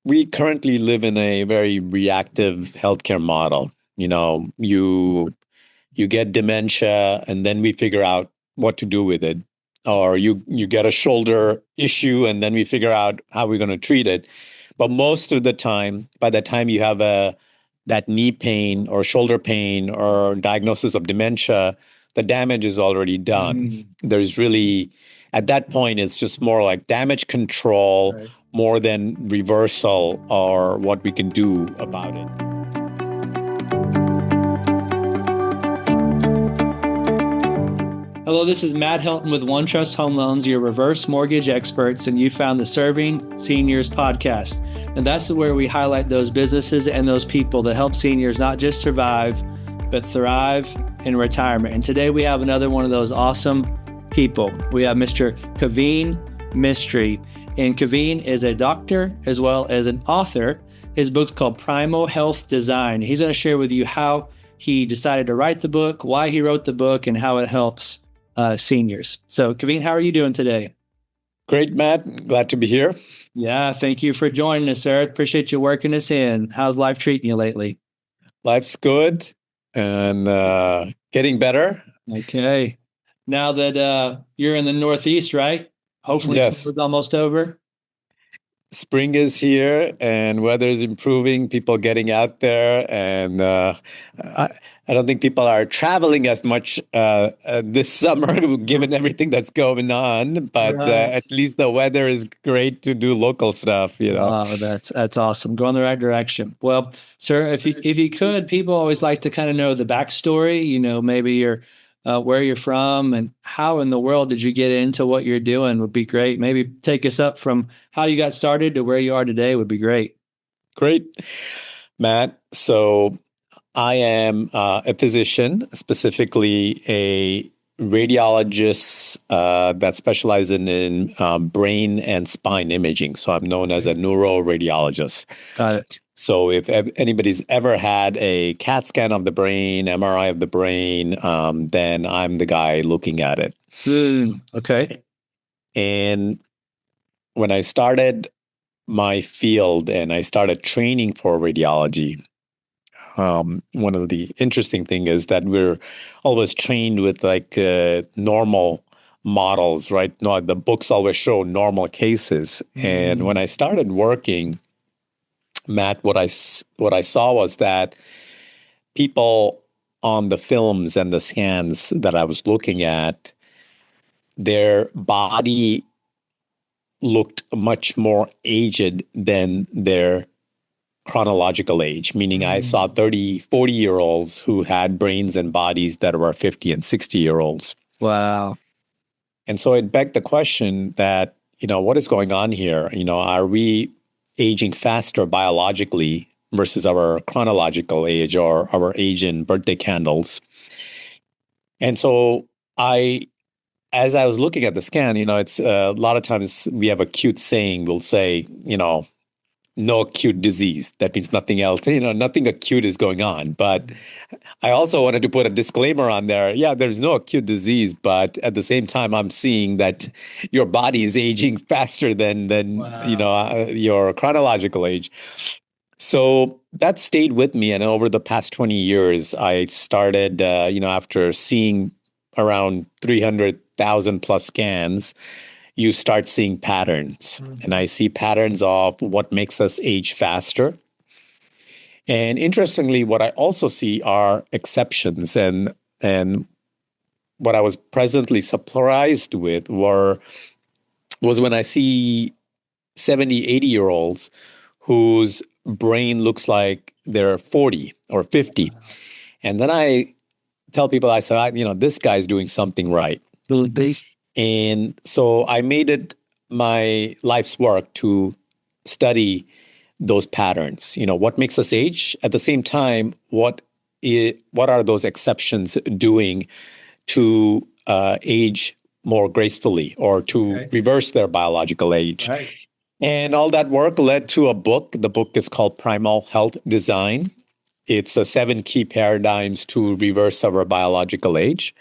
We currently live in a very reactive healthcare model. You get dementia and then we figure out what to do with it. Or you get a shoulder issue and then we figure out how we're going to treat it. But most of the time, by the time you have that knee pain or shoulder pain or diagnosis of dementia, the damage is already done. There's really, at that point, it's just more like damage control Right. more than reversal or what we can do about it. Hello, this is Matt Helton with OneTrust Home Loans, your reverse mortgage experts, and you found the Serving Seniors podcast. And that's where we highlight those businesses and those people that help seniors not just survive, but thrive in retirement. And today we have another one of those awesome people. We have Mr. Kavin Mistry. And Kavin is a doctor as well as an author. His book's called Primal Health Design. He's going to share with you how he decided to write the book, why he wrote the book, and how it helps seniors. So, Kavin, how are you doing today? Great, Matt. Glad to be here. Yeah, thank you for joining us, sir. Appreciate you working us in. How's life treating you lately? Life's good and getting better. Okay. Now that you're in the Northeast, right? Hopefully Yes. summer's almost over. Spring is here and weather is improving, people getting out there. And I don't think people are traveling as much this summer, given everything that's going on. But Right. at least the weather is great to do local stuff, Oh, that's awesome. Going the right direction. Well, sir, if you could, people always like to kind of know the backstory. Maybe where you're from and how in the world did you get into what you're doing would be great. Maybe take us up from how you got started to where you are today would be great. Great, Matt. So I am a physician, specifically a radiologist that specializes in brain and spine imaging. So I'm known as a neuroradiologist. Got it. So if anybody's ever had a CAT scan of the brain, MRI of the brain, then I'm the guy looking at it. Okay. And when I started my field and I started training for radiology, one of the interesting thing is that we're always trained with like normal models, right? No, the books always show normal cases. And when I started working, Matt, what I saw was that people on the films and the scans that I was looking at, their body looked much more aged than their chronological age, meaning I saw 30, 40-year-olds who had brains and bodies that were 50 and 60-year-olds. Wow. And so it begged the question that, what is going on here? Are we aging faster biologically versus our chronological age or our age in birthday candles? And so as I was looking at the scan, it's a lot of times we have a cute saying, we'll say, no acute disease. That means nothing else, nothing acute is going on. But I also wanted to put a disclaimer on there. Yeah, there's no acute disease, but at the same time, I'm seeing that your body is aging faster than Wow. your chronological age. So that stayed with me. And over the past 20 years, I started, after seeing around 300,000 plus scans, you start seeing patterns. And I see patterns of what makes us age faster. And interestingly, what I also see are exceptions. And what I was presently surprised with was when I see 70, 80-year-olds whose brain looks like they're 40 or 50. And then I tell people, I said, this guy's doing something right. And so I made it my life's work to study those patterns. What makes us age? At the same time, what are those exceptions doing to age more gracefully or to reverse their biological age? Right. And all that work led to a book. The book is called Primal Health Design. It's 7 key paradigms to reverse our biological age.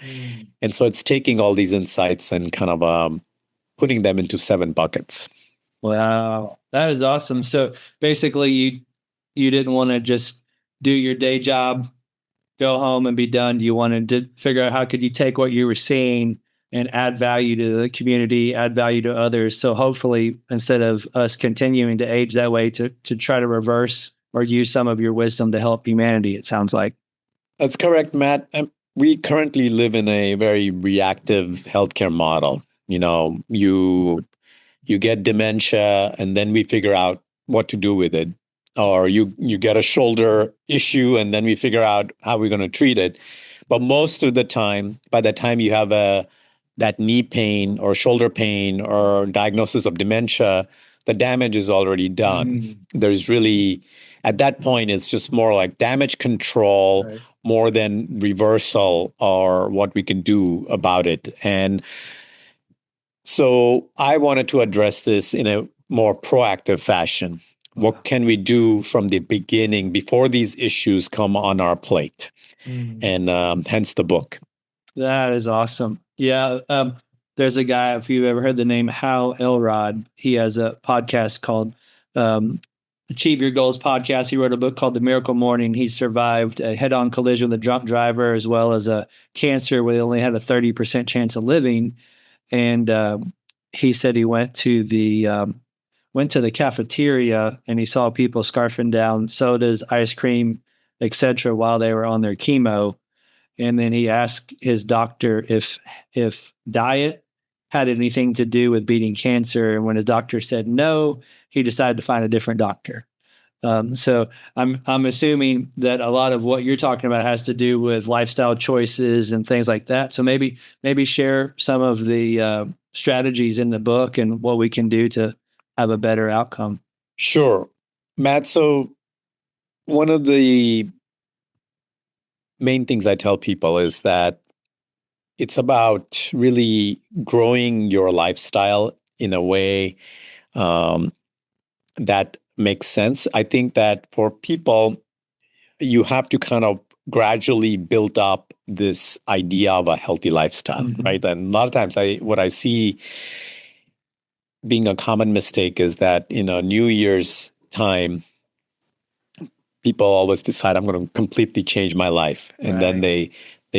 And so it's taking all these insights and kind of putting them into 7 buckets. Wow, that is awesome. So basically, you didn't want to just do your day job, go home and be done. You wanted to figure out how could you take what you were seeing and add value to the community, add value to others. So hopefully, instead of us continuing to age that way, to try to reverse or use some of your wisdom to help humanity. It sounds like. That's correct, Matt. We currently live in a very reactive healthcare model. You get dementia, and then we figure out what to do with it. Or you get a shoulder issue, and then we figure out how we're going to treat it. But most of the time, by the time you have that knee pain or shoulder pain or diagnosis of dementia, the damage is already done. There's really, at that point, it's just more like damage control, Right. more than reversal or what we can do about it. And so I wanted to address this in a more proactive fashion. What can we do from the beginning before these issues come on our plate? And hence the book. That is awesome. Yeah. There's a guy, if you've ever heard the name Hal Elrod, he has a podcast called Achieve Your Goals Podcast. He wrote a book called The Miracle Morning. He survived a head-on collision with a drunk driver, as well as a cancer where he only had a 30% chance of living. And he said he went to the cafeteria and he saw people scarfing down sodas, ice cream, etc., while they were on their chemo. And then he asked his doctor if diet had anything to do with beating cancer. And when his doctor said no, he decided to find a different doctor. So I'm assuming that a lot of what you're talking about has to do with lifestyle choices and things like that. So maybe share some of the strategies in the book and what we can do to have a better outcome. Sure, Matt. So one of the main things I tell people is that it's about really growing your lifestyle in a way that makes sense. I think that for people, you have to kind of gradually build up this idea of a healthy lifestyle, right? And a lot of times what I see being a common mistake is that in a New Year's time, people always decide I'm going to completely change my life. And then they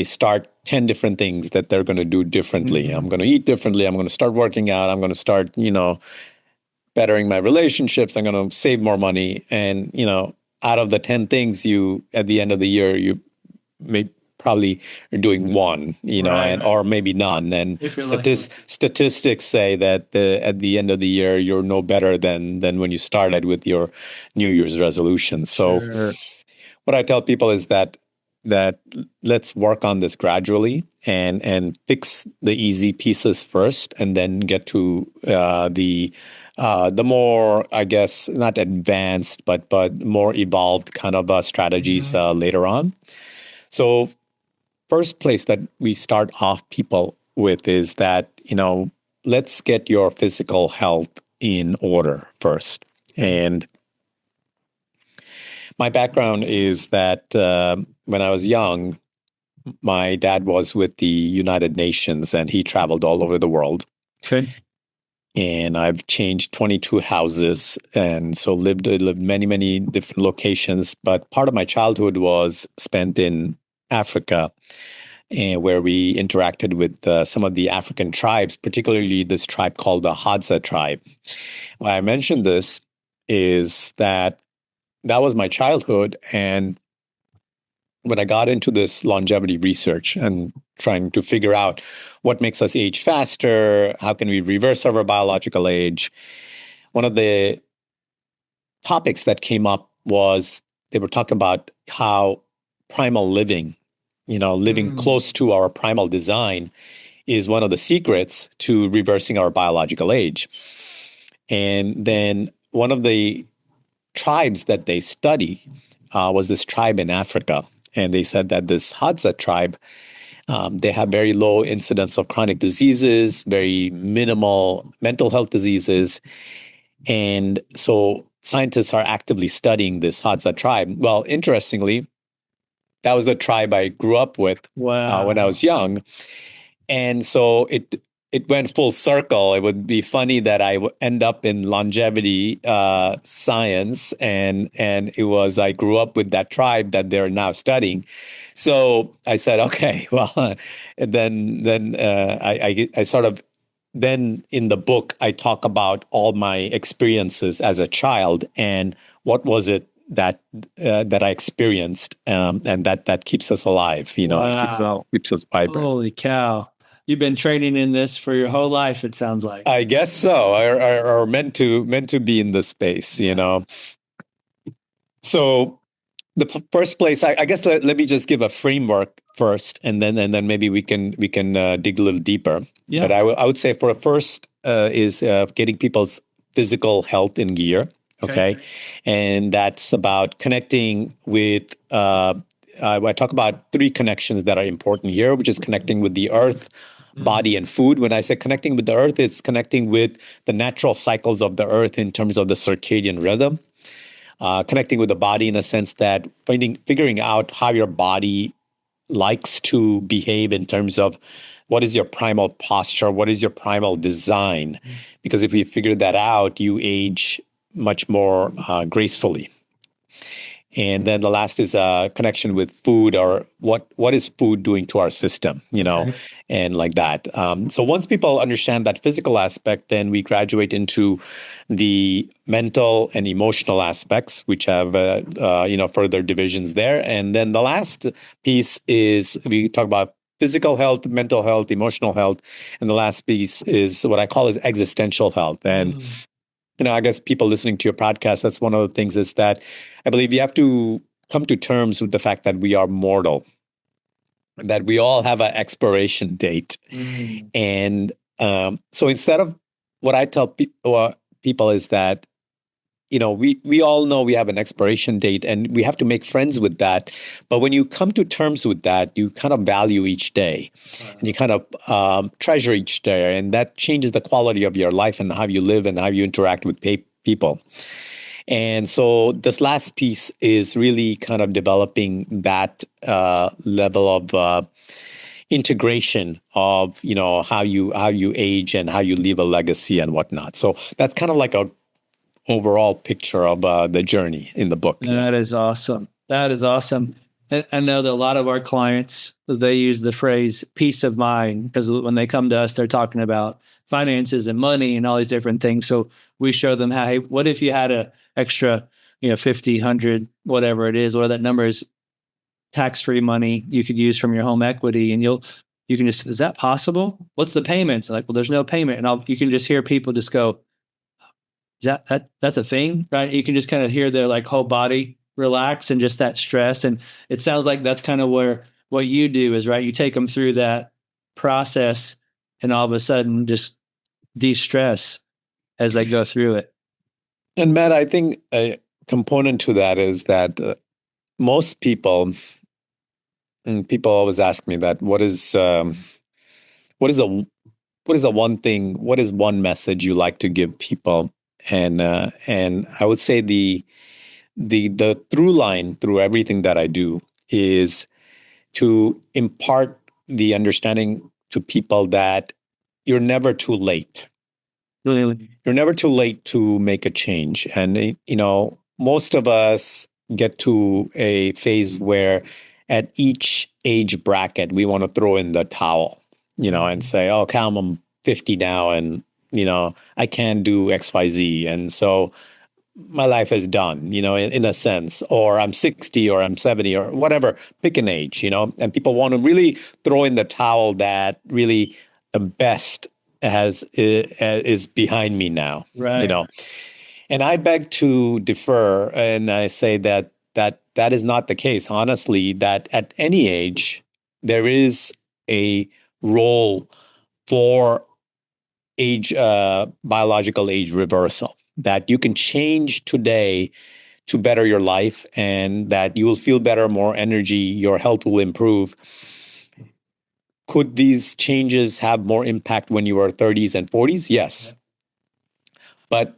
start 10 different things that they're going to do differently. I'm going to eat differently. I'm going to start working out. I'm going to start, bettering my relationships. I'm going to save more money. And, out of the 10 things at the end of the year, you may probably are doing one, and or maybe none. And statistics say that at the end of the year, you're no better than when you started with your New Year's resolution. So what I tell people is that let's work on this gradually and fix the easy pieces first, and then get to the more, I guess, not advanced, but more evolved kind of strategies later on. So first place that we start off people with is that, let's get your physical health in order first. And my background is that when I was young, my dad was with the United Nations and he traveled all over the world. Okay. And I've changed 22 houses, and so lived many, many different locations. But part of my childhood was spent in Africa, where we interacted with some of the African tribes, particularly this tribe called the Hadza tribe. Why I mentioned this is that was my childhood. And when I got into this longevity research and trying to figure out what makes us age faster, how can we reverse our biological age, one of the topics that came up was they were talking about how primal living, living close to our primal design is one of the secrets to reversing our biological age. And then one of the tribes that they study was this tribe in Africa. And they said that this Hadza tribe, they have very low incidence of chronic diseases, very minimal mental health diseases. And so scientists are actively studying this Hadza tribe. Well, interestingly, that was the tribe I grew up with when I was young. And so it it went full circle. It would be funny that I would end up in longevity science, and it was I grew up with that tribe that they're now studying. So I said, okay, well, and then I sort of then in the book I talk about all my experiences as a child and what was it that I experienced, and that keeps us alive. Wow. Keeps us vibrant. Holy cow. You've been training in this for your whole life, it sounds like. I guess so. Or meant to be in this space. So the first place, I guess, let me just give a framework first, and then maybe we can dig a little deeper. Yeah. But I would say for a first is getting people's physical health in gear. Okay. And that's about connecting with. I talk about three connections that are important here, which is connecting with the earth, body, and food. When I say connecting with the earth, it's connecting with the natural cycles of the earth in terms of the circadian rhythm. Connecting with the body in a sense that figuring out how your body likes to behave in terms of what is your primal posture, what is your primal design. Because if you figure that out, you age much more gracefully. And then the last is a connection with food, or what is food doing to our system, and like that. So once people understand that physical aspect, then we graduate into the mental and emotional aspects, which have further divisions there. And then the last piece is we talk about physical health, mental health, emotional health, and the last piece is what I call is existential health. And I guess people listening to your podcast, that's one of the things is that I believe you have to come to terms with the fact that we are mortal, that we all have an expiration date. And so instead of what I tell people is that, we all know we have an expiration date and we have to make friends with that. But when you come to terms with that, you kind of value each day and you kind of treasure each day. And that changes the quality of your life and how you live and how you interact with people. And so this last piece is really kind of developing that level of integration of, how you age and how you leave a legacy and whatnot. So that's kind of like a overall picture of the journey in the book. That is awesome. That is awesome. And I know that a lot of our clients, they use the phrase peace of mind, because when they come to us, they're talking about finances and money and all these different things. So we show them how, hey, what if you had a extra, 50, 100, whatever it is, whatever that number is, tax-free money you could use from your home equity, and you can just, is that possible? What's the payments? Like, well, there's no payment. And you can just hear people just go, is that's a thing, right? You can just kind of hear their whole body relax and just that stress. And it sounds like that's kind of where what you do is, right? You take them through that process and all of a sudden just de-stress as they go through it. And Matt, I think a component to that is that most people, and people always ask me that, what is one message you like to give people? And I would say the through line through everything that I do is to impart the understanding to people that you're never too late. Really? You're never too late to make a change. And, most of us get to a phase where at each age bracket, we want to throw in the towel, and say, oh, I'm 50 now and, I can't do X, Y, Z. And so my life is done, in a sense, or I'm 60 or I'm 70 or whatever, pick an age, and people want to really throw in the towel that really the best is behind me now, right? And I beg to defer, and I say that is not the case, honestly, that at any age, there is a role for biological age reversal, that you can change today to better your life and that you will feel better, more energy, your health will improve. Could these changes have more impact when you are 30s and 40s? Yes. But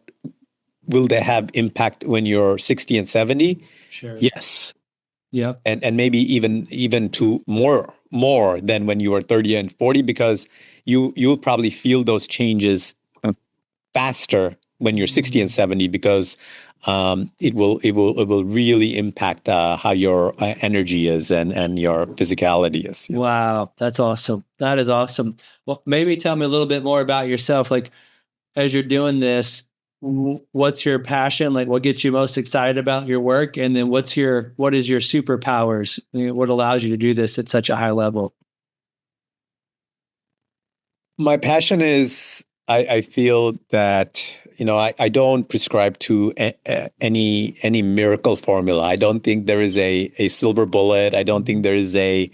will they have impact when you're 60 and 70? Sure. Yes. Yeah. And maybe even to more than when you were 30 and 40, because you'll probably feel those changes faster when you're 60 and 70 because it will really impact how your energy is and your physicality is. Yeah. Wow, that's awesome. That is awesome. Well, maybe tell me a little bit more about yourself. Like, as you're doing this, what's your passion? Like, what gets you most excited about your work? And then what is your superpowers? What allows you to do this at such a high level? My passion is I feel that, I don't prescribe to any miracle formula. I don't think there is a silver bullet. I don't think there is a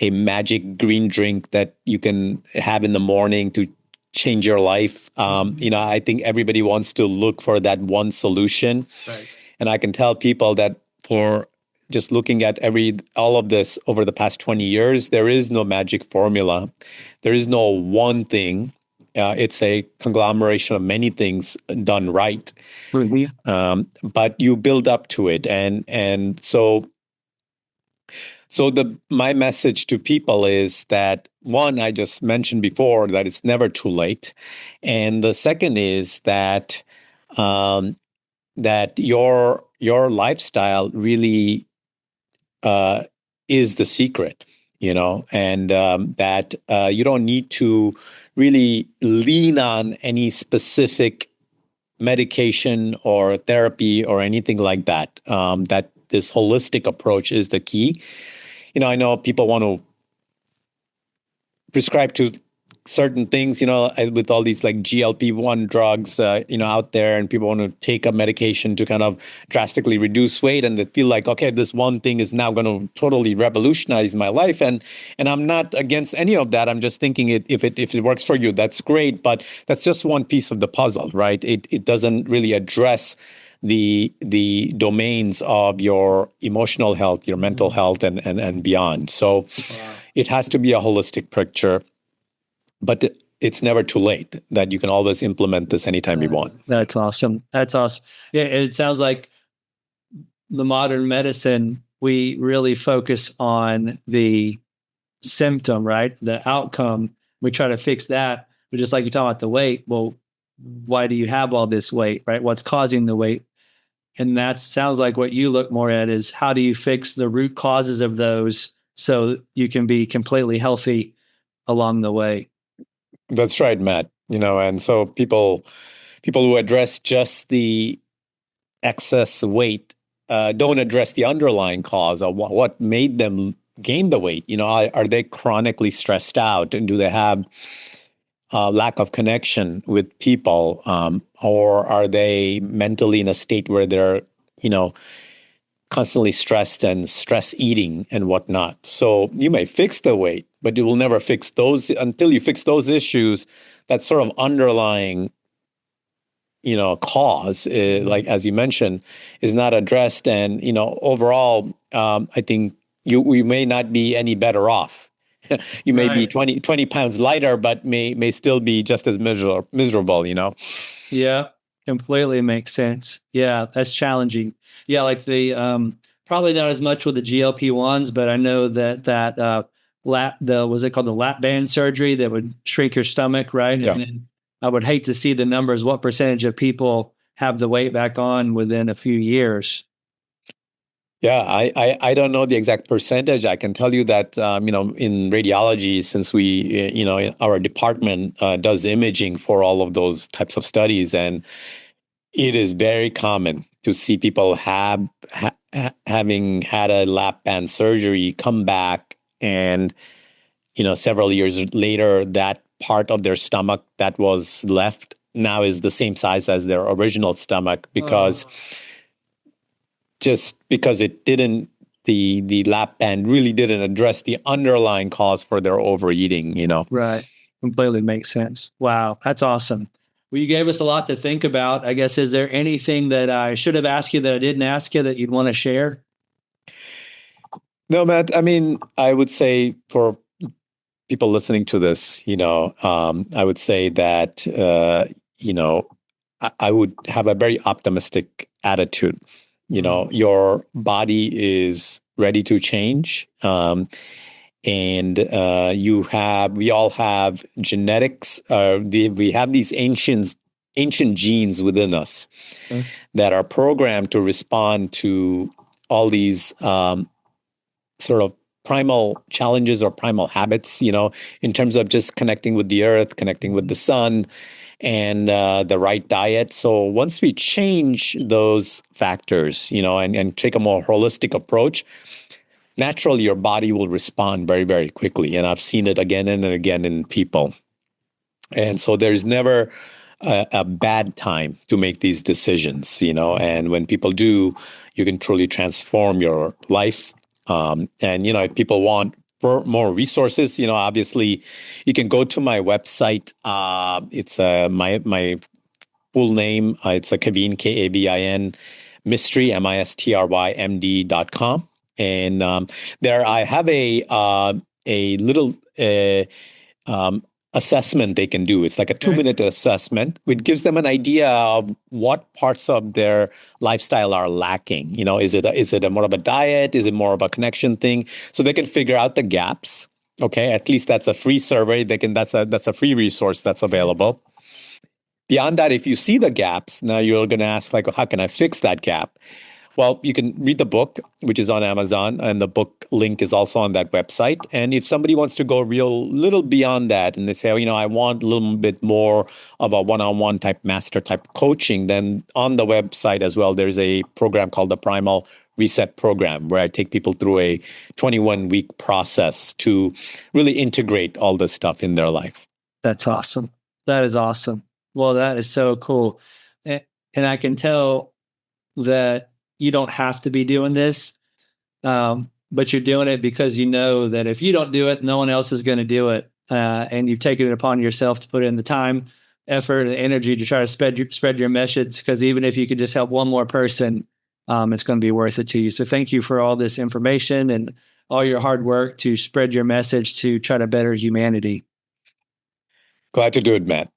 magic green drink that you can have in the morning to change your life. I think everybody wants to look for that one solution. Right. And I can tell people that for just looking at all of this over the past 20 years, there is no magic formula. There is no one thing. It's a conglomeration of many things done right. Mm-hmm. But you build up to it. And so my message to people is that, one, I just mentioned before that it's never too late. And the second is that that your lifestyle really is the secret, and that you don't need to really lean on any specific medication or therapy or anything like that. That this holistic approach is the key. I know people want to prescribe to certain things, with all these like GLP-1 drugs, out there, and people want to take a medication to kind of drastically reduce weight, and they feel like, okay, this one thing is now going to totally revolutionize my life, and I'm not against any of that. I'm just thinking if it works for you, that's great, but that's just one piece of the puzzle, right? It doesn't really address the domains of your emotional health, your mental health, and beyond. So it has to be a holistic picture. But it's never too late, that you can always implement this anytime you want. That's awesome. That's awesome. Yeah, it sounds like the modern medicine, we really focus on the symptom, right? The outcome. We try to fix that. But just like you're talking about the weight, well, why do you have all this weight, right? What's causing the weight? And that sounds like what you look more at is how do you fix the root causes of those so you can be completely healthy along the way. That's right, Matt. And so people who address just the excess weight don't address the underlying cause of what made them gain the weight. Are they chronically stressed out, and do they have lack of connection with people, or are they mentally in a state where they're constantly stressed and stress eating and whatnot? So you may fix the weight, but you will never fix those until you fix those issues. That sort of underlying, cause, like as you mentioned, is not addressed. And overall, I think we may not be any better off. You may be 20 pounds lighter, but may still be just as miserable. Yeah, completely makes sense. Yeah, that's challenging. Yeah, like the probably not as much with the GLP-1s, but I know that was it called the lap band surgery that would shrink your stomach, right? Yeah. And then I would hate to see the numbers. What percentage of people have the weight back on within a few years? Yeah, I don't know the exact percentage. I can tell you that in radiology, since we our department does imaging for all of those types of studies, and it is very common to see people having had a lap band surgery come back, and several years later, that part of their stomach that was left now is the same size as their original stomach, because just because it didn't, the lap band really didn't address the underlying cause for their overeating. Right. Completely makes sense. Wow, that's awesome. Well, you gave us a lot to think about. I guess, is there anything that I should have asked you that I didn't ask you that you'd want to share? No, Matt, I mean, I would say for people listening to this, I would say that, I would have a very optimistic attitude. Your body is ready to change. And we all have genetics. We have these ancient genes within us that are programmed to respond to all these sort of primal challenges or primal habits, in terms of just connecting with the earth, connecting with the sun, and the right diet. So once we change those factors, and take a more holistic approach, naturally your body will respond very, very quickly. And I've seen it again and again in people. And so there's never a bad time to make these decisions, and when people do, you can truly transform your life. And, if people want more resources, obviously you can go to my website. It's my full name. It's a Kavin, Kavin, Mistry, MISTRYMD.com. And there I have a little assessment they can do. It's like a 2-minute assessment, which gives them an idea of what parts of their lifestyle are lacking. Is it a more of a diet? Is it more of a connection thing? So they can figure out the gaps. Okay, at least that's a free survey. That's a free resource that's available. Beyond that, if you see the gaps, now you're going to ask, like, how can I fix that gap? Well, you can read the book, which is on Amazon, and the book link is also on that website. And if somebody wants to go little beyond that, and they say, I want a little bit more of a one-on-one type master type coaching, then on the website as well, there's a program called the Primal Reset Program, where I take people through a 21-week process to really integrate all this stuff in their life. That's awesome. That is awesome. Well, that is so cool. And I can tell that you don't have to be doing this, but you're doing it because you know that if you don't do it, no one else is going to do it. And you've taken it upon yourself to put in the time, effort, and energy to try to spread your message, because even if you could just help one more person, it's going to be worth it to you. So thank you for all this information and all your hard work to spread your message to try to better humanity. Glad to do it, Matt.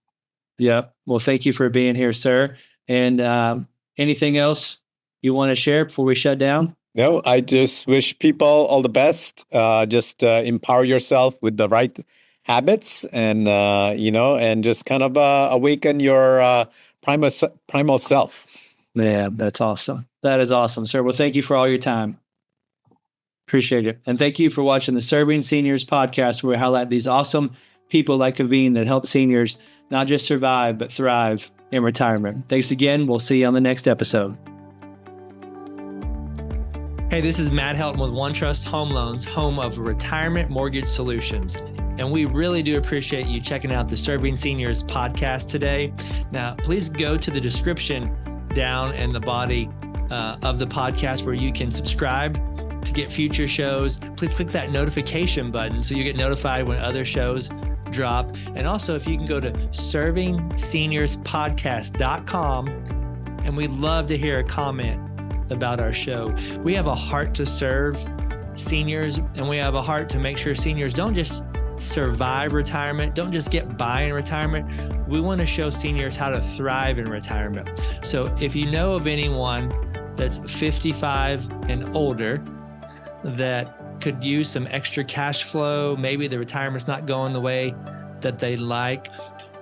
Yeah. Well, thank you for being here, sir. And anything else you want to share before we shut down? No, I just wish people all the best. Just empower yourself with the right habits, and and just kind of awaken your primal self. Yeah, that's awesome. That is awesome, sir. Well, thank you for all your time. Appreciate it. And thank you for watching the Serving Seniors podcast, where we highlight these awesome people like Kavin that help seniors not just survive, but thrive in retirement. Thanks again. We'll see you on the next episode. Hey, this is Matt Helton with OneTrust Home Loans, home of retirement mortgage solutions. And we really do appreciate you checking out the Serving Seniors podcast today. Now, please go to the description down in the body of the podcast where you can subscribe to get future shows. Please click that notification button so you get notified when other shows drop. And also, if you can go to servingseniourspodcast.com, and we'd love to hear a comment about our show. We have a heart to serve seniors, and we have a heart to make sure seniors don't just survive retirement, don't just get by in retirement. We want to show seniors how to thrive in retirement. So if you know of anyone that's 55 and older that could use some extra cash flow, maybe the retirement's not going the way that they like,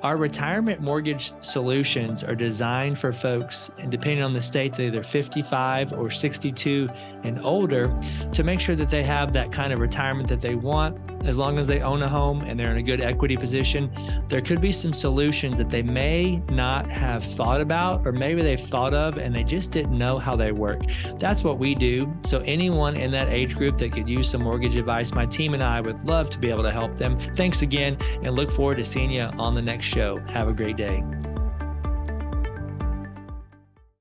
our retirement mortgage solutions are designed for folks, and depending on the state, they're either 55 or 62 and older, to make sure that they have that kind of retirement that they want, as long as they own a home and they're in a good equity position. There could be some solutions that they may not have thought about, or maybe they've thought of and they just didn't know how they work. That's what we do. So anyone in that age group that could use some mortgage advice, my team and I would love to be able to help them. Thanks again, and look forward to seeing you on the next show. Have a great day.